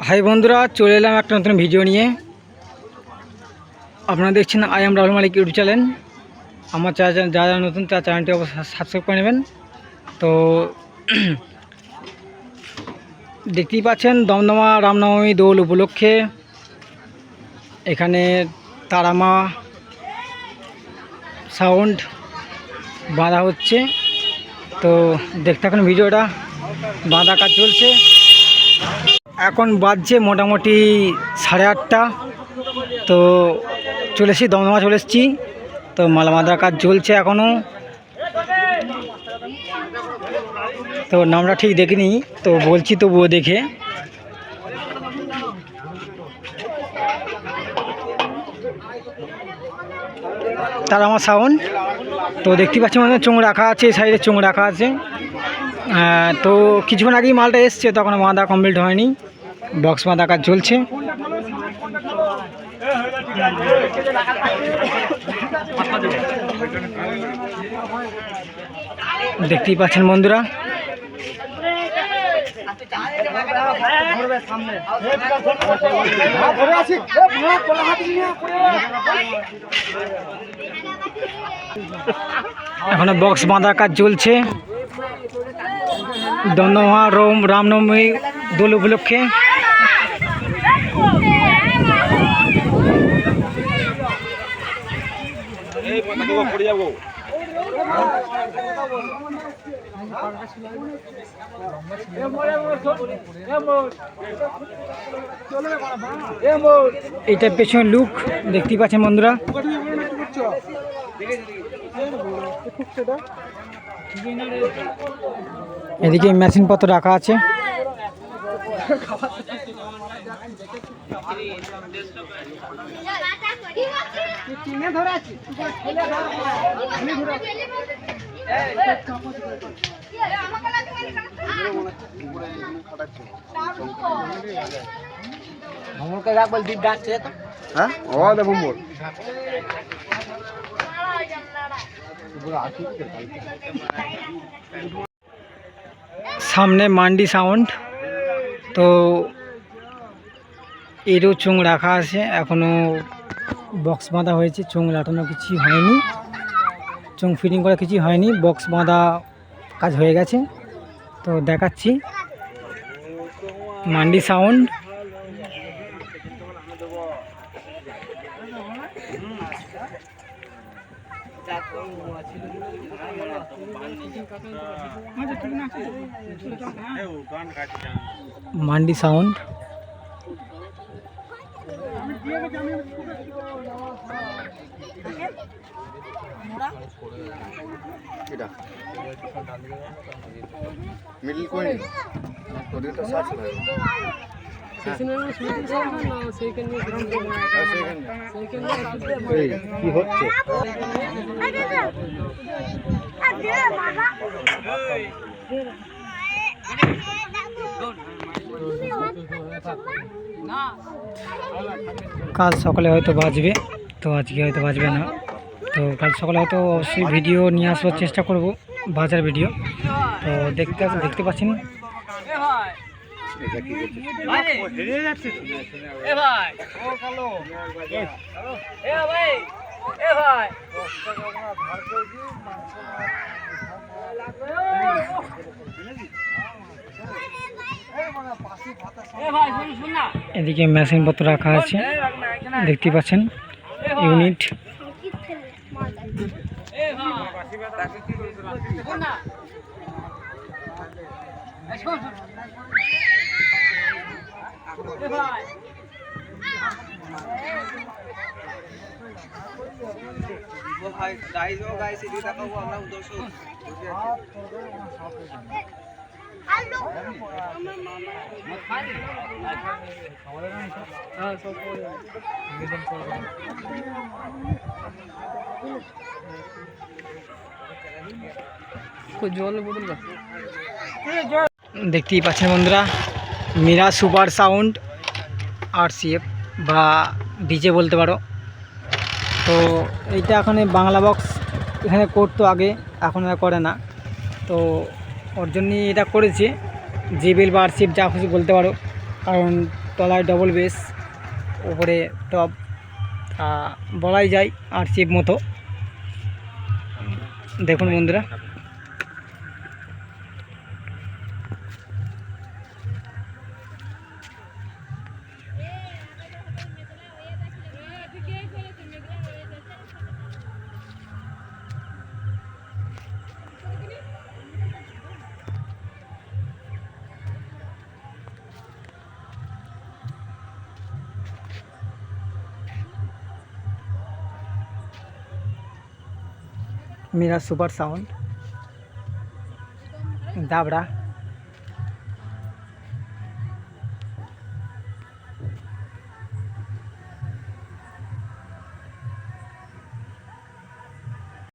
High বন্ধুরা, চলে এলাম একটা নতুন ভিডিও নিয়ে। আপনারা দেখছেন I am Rahul Malik YouTube channel. আমার চ্যানেল যারা নতুন তার চ্যানেলটি অবশ্যই সাবস্ক্রাইব করে নেবেন। তো দেখতেই পাচ্ছেন দমদমা রামনবমী দোল উপলক্ষে এখানে তারামা সাউন্ড বাঁধা হচ্ছে। তো দেখতে থাকুন ভিডিওটা, বাঁধা কাজ চলছে। এখন বাজছে মোটামুটি 8:30। তো চলে এসেছি, দমদমা চলে এসেছি। তো মালা বাঁধার কাজ চলছে এখনও। তো নামটা ঠিক দেখিনি, তো বলছি তবুও দেখে। তার আমার সাউন্ড তো দেখতে পাচ্ছি, মানে চোঙ রাখা আছে, সাইডে চোঙ রাখা আছে। তো কিছুক্ষণ আগেই মালটা এসছে, তখন বাঁধা কমপ্লিট হয়নি, বক্স বাঁধা কাজ চলছে। দেখতেই পাচ্ছেন বন্ধুরা। এখনো বক্স বাঁধার কাজ চলছে দমদমা রামনবমী দোল উপলক্ষে। এইটা পেছনের লুক দেখতেই পাচ্ছেন বন্ধুরা। এদিকে মেশিনপত্র রাখা আছে। সামনে মান্ডি সাউন্ড, তো এরও চোঙ রাখা আছে, এখনো বক্স বাঁধা হয়েছে, চোঙ লাটানো কিছু হয়নি, চোঙ ফিটিং করা কিছু হয়নি, বক্স বাঁধা কাজ হয়ে গেছে। তো দেখাচ্ছি mandi sound. Mandi sound middle কোই ওদিকে সার্চ করে কি হচ্ছে? কাল সকালে হয়তো বাজবে, তো আজকে হয়তো বাজবে না। তো কাল সকালে হয়তো অবশ্যই ভিডিও নিয়ে আসবার চেষ্টা করব, বাজার ভিডিও। তো দেখতে পাচ্ছেন। এদিকে মেশিনপত্র রাখা আছে, দেখতে পাচ্ছেন ইউনিট। দেখতেই পাচ্ছেন বন্ধুরা, মীরা সুপার সাউন্ড RCF বা ডিজে বলতে পারো। তো এইটা এখন বাংলা বক্স এখানে করতো আগে, এখন আর করে না। তো ওর জন্যই এটা করেছে, জেবিএল বা RCF যা খুশি বলতে পারো। কারণ তলায় ডবল বেস, উপরে টপ, বলাই যায় আর চিপ মতো। দেখুন বন্ধুরা, মিরাজ সুপার সাউন্ড, দাবড়া।